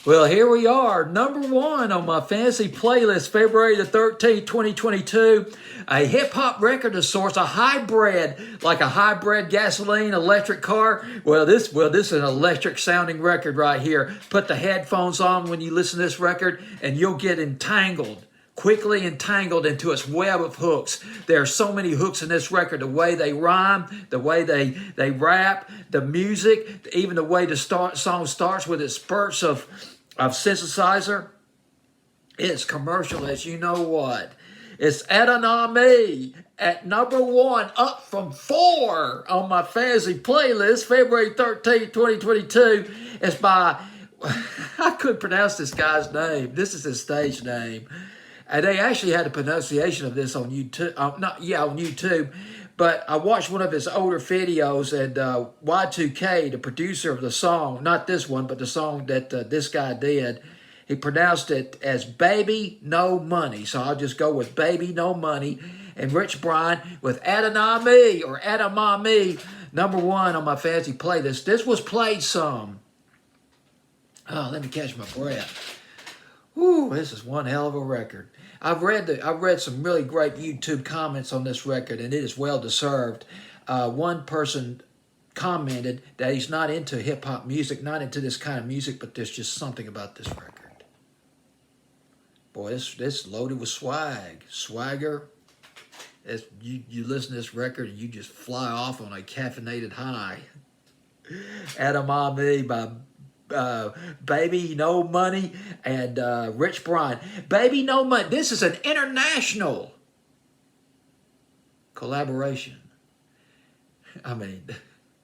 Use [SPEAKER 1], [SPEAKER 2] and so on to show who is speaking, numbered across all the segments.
[SPEAKER 1] Well, here we are, #1 on my fantasy playlist, February the 13th, 2022. A hip-hop record of sorts, a hybrid, like a hybrid gasoline electric car. Well, this is an electric sounding record right here. Put the headphones on when you listen to this record and you'll get entangled. Quickly entangled into its web of hooks. There are so many hooks in this record. The way they rhyme, the way they rap, the music, even the way the song starts with its spurts of synthesizer. It's commercial as you know what. It's Edamame at #1, up from 4 on my fantasy playlist, February 13th, 2022. It's by, I couldn't pronounce this guy's name. This is his stage name. And they actually had a pronunciation of this on YouTube. On YouTube. But I watched one of his older videos, and Y2K, the producer of the song, not this one, but the song that this guy did, he pronounced it as Baby No Money. So I'll just go with Baby No Money. And Rich Brian with Edamame or Edamame, #1 on my fancy playlist. This was played some. Oh, let me catch my breath. Whew, this is one hell of a record. I've read some really great YouTube comments on this record, and it is well deserved. One person commented that he's not into hip-hop music, not into this kind of music, but there's just something about this record. Boy, this loaded with swagger. You listen to this record and you just fly off on a caffeinated high. Edamame by Baby No Money and Rich Brian. Baby No Money. This is an international collaboration. I mean,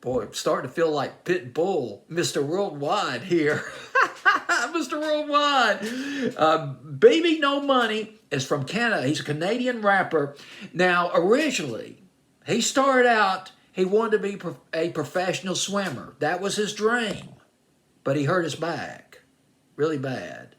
[SPEAKER 1] boy, I'm starting to feel like Pitbull, Mr. Worldwide here. Mr. Worldwide. Baby No Money is from Canada. He's a Canadian rapper. Now, originally, he started out, he wanted to be a professional swimmer. That was his dream. But he hurt his back really bad.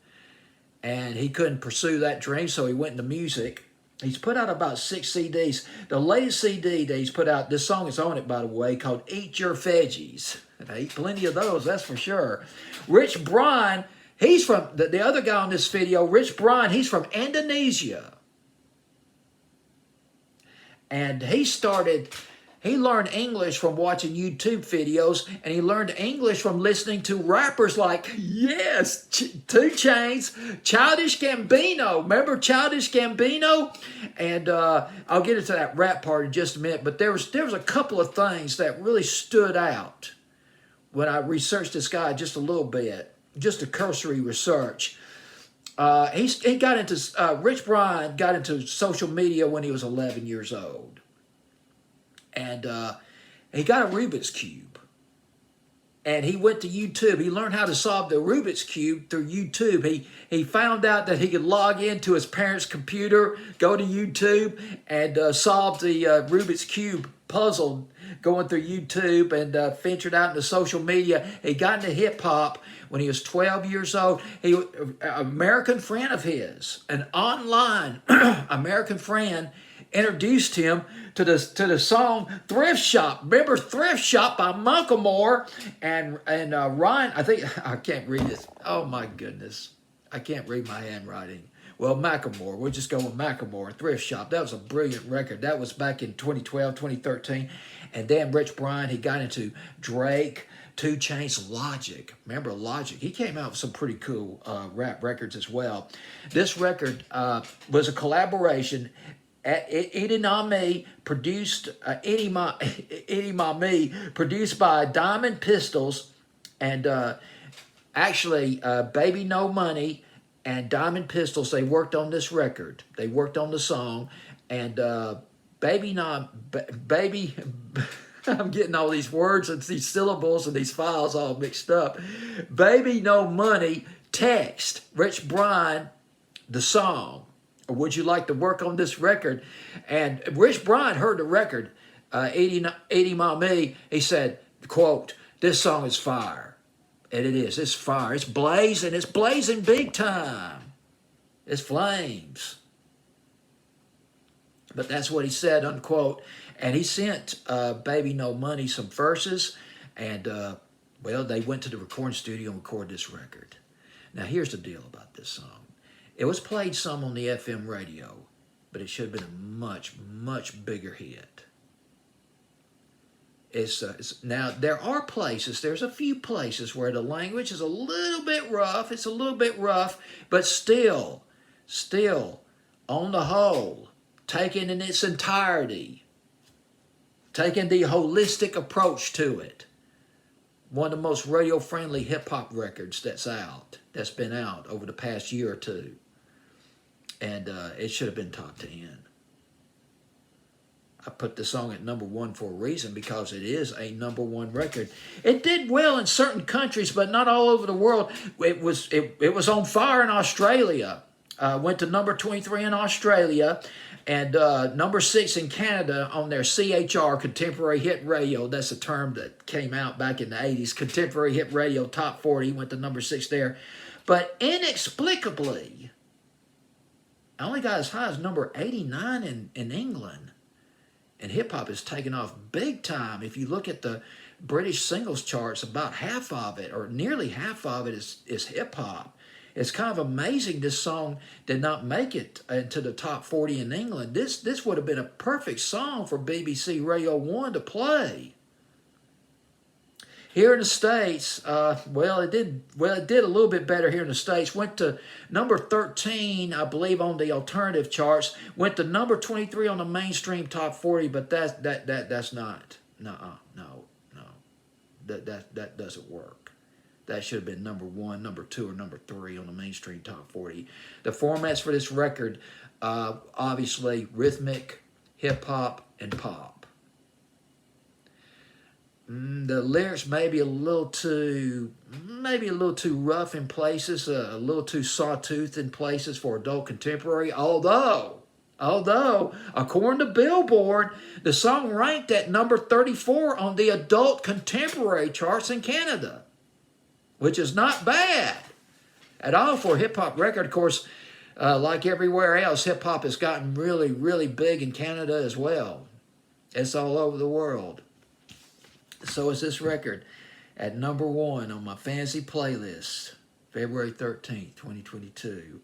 [SPEAKER 1] And he couldn't pursue that dream, so he went into music. He's put out about 6 CDs. The latest CD that he's put out, this song is on it, by the way, called Eat Your Veggies. And I eat plenty of those, that's for sure. Rich Brian, he's from, the other guy on this video, Rich Brian, he's from Indonesia. And he learned English from watching YouTube videos, and he learned English from listening to rappers like, 2 Chainz, Childish Gambino. Remember Childish Gambino? And I'll get into that rap part in just a minute, but there was a couple of things that really stood out when I researched this guy just a little bit, just a cursory research. Rich Brian got into social media when he was 11 years old. And he got a Rubik's Cube. And he went to YouTube. He learned how to solve the Rubik's Cube through YouTube. He found out that he could log into his parents' computer, go to YouTube, and solve the Rubik's Cube puzzle going through YouTube, and ventured out into social media. He got into hip-hop when he was 12 years old. An American friend of his, an online American friend, introduced him to the song Thrift Shop. Remember Thrift Shop by Macklemore and Ryan, I can't read this. Oh my goodness. I can't read my handwriting. Well, Macklemore. We'll just go with Macklemore, Thrift Shop. That was a brilliant record. That was back in 2012, 2013. And then Rich Brian, he got into Drake, 2 Chainz, Logic. Remember Logic? He came out with some pretty cool rap records as well. This record was a collaboration. Edamame produced produced by Diamond Pistols, and actually Baby No Money and Diamond Pistols, they worked on this record. They worked on the song, and baby I'm getting all these words and these syllables and these files all mixed up. Baby No Money text Rich Brian the song. Would you like to work on this record? And Rich Brian heard the record, Edamame. He said, quote, "This song is fire." And it is. It's fire. It's blazing. It's blazing big time. It's flames. But that's what he said, unquote. And he sent Baby No Money some verses. And, well, they went to the recording studio and recorded this record. Now, here's the deal about this song. It was played some on the FM radio, but it should have been a much, much bigger hit. Now, there are places, there's a few places where the language is a little bit rough. It's a little bit rough, but still, on the whole, taken in its entirety, taking the holistic approach to it, one of the most radio-friendly hip-hop records that's been out over the past year or two. And it should have been top 10. I put the song at number 1 for a reason, because it is a number 1 record. It did well in certain countries, but not all over the world. It was on fire in Australia. Went to number 23 in Australia, and number 6 in Canada on their CHR, Contemporary Hit Radio. That's a term that came out back in the 80s. Contemporary Hit Radio Top 40 went to number 6 there. But inexplicably, I only got as high as number 89 in England. And hip-hop is taking off big time. If you look at the British singles charts, about half of it, or nearly half of it, is hip-hop. It's kind of amazing this song did not make it into the top 40 in England. This would have been a perfect song for BBC Radio 1 to play. Here in the States, it did a little bit better here in the States. Went to number 13, I believe, on the alternative charts. Went to number 23 on the mainstream top 40, but that's not. No. That doesn't work. That should have been number 1, number 2, or number 3 on the mainstream top 40. The formats for this record, obviously, rhythmic, hip-hop, and pop. The lyrics may be a little too rough in places, a little too sawtooth in places for adult contemporary. Although, according to Billboard, the song ranked at number 34 on the adult contemporary charts in Canada, which is not bad at all for a hip-hop record. Of course, like everywhere else, hip-hop has gotten really, really big in Canada as well. It's all over the world. So is this record at number 1 on my fancy playlist, February 13th, 2022.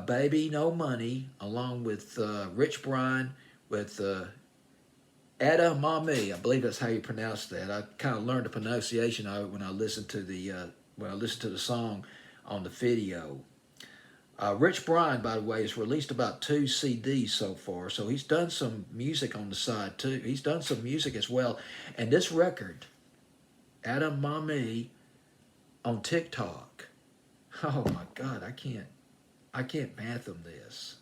[SPEAKER 1] Baby No Money, along with Rich Brian, with Edamame. I believe that's how you pronounce that. I kind of learned the pronunciation of it when I listened to the song on the video. Rich Brian, by the way, has released about 2 CDs so far, so he's done some music on the side too. He's done some music as well. And this record, Edamame, on TikTok, oh my God, I can't fathom this.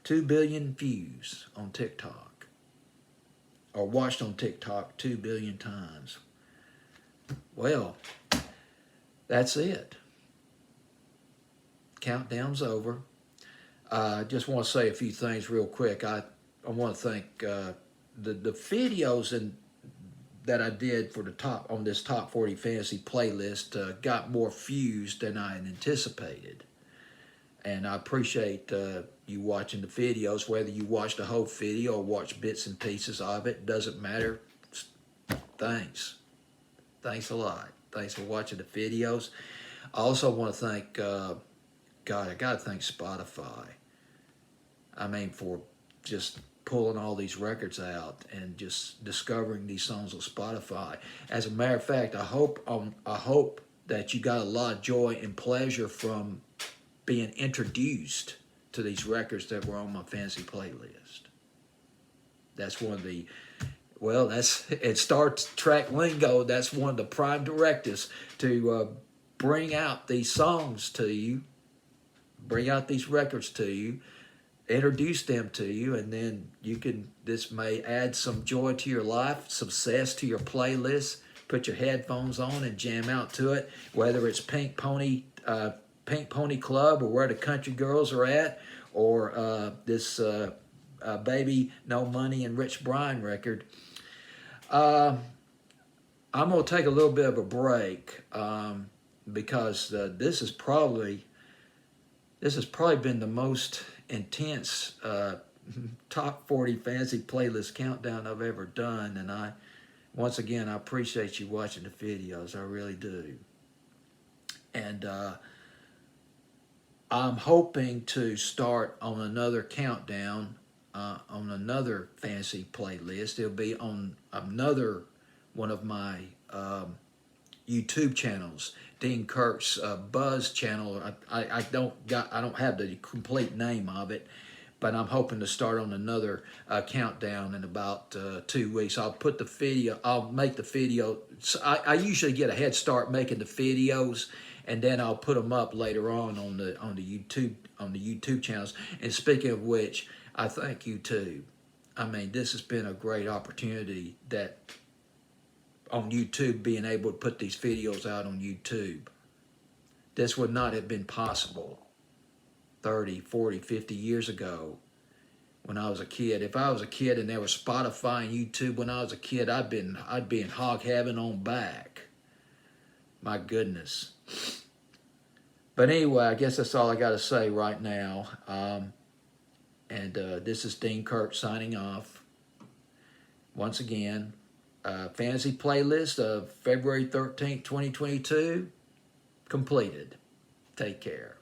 [SPEAKER 1] 2 billion views on TikTok, or watched on TikTok 2 billion times. Well, that's it. Countdown's over. I just want to say a few things real quick. I want to thank the videos that I did for on this top 40 fantasy playlist got more views than I had anticipated, and I appreciate you watching the videos. Whether you watch the whole video or watch bits and pieces of it, doesn't matter. Thanks a lot. Thanks for watching the videos. I also want to thank I got to thank Spotify. I mean, for just pulling all these records out and just discovering these songs on Spotify. As a matter of fact, I hope that you got a lot of joy and pleasure from being introduced to these records that were on my fancy playlist. That's one of the, in Star Trek lingo, that's one of the prime directives to bring out these songs to you, bring out these records to you, introduce them to you, and then this may add some joy to your life, some zest to your playlist. Put your headphones on and jam out to it, whether it's Pink Pony Club, or Where the Country Girls Are At, or this Baby No Money and Rich Brian record. I'm going to take a little bit of a break because this has probably been the most intense top 40 fantasy playlist countdown I've ever done, and once again I appreciate you watching the videos. I really do. And I'm hoping to start on another countdown on another fantasy playlist. It'll be on another one of my YouTube channels, Dean Kirk's Buzz channel. I don't have the complete name of it, but I'm hoping to start on another countdown in about 2 weeks. I'll put the video. I'll make the video. I usually get a head start making the videos, and then I'll put them up later on the YouTube channels. And speaking of which, I thank YouTube. I mean, this has been a great opportunity that on YouTube, being able to put these videos out on YouTube. This would not have been possible 30, 40, 50 years ago when I was a kid. If I was a kid and there was Spotify and YouTube when I was a kid, I'd be in hog heaven on back. My goodness. But anyway, I guess that's all I got to say right now. This is Dean Kirk signing off. Once again, fantasy playlist of February 13th, 2022 completed. Take care.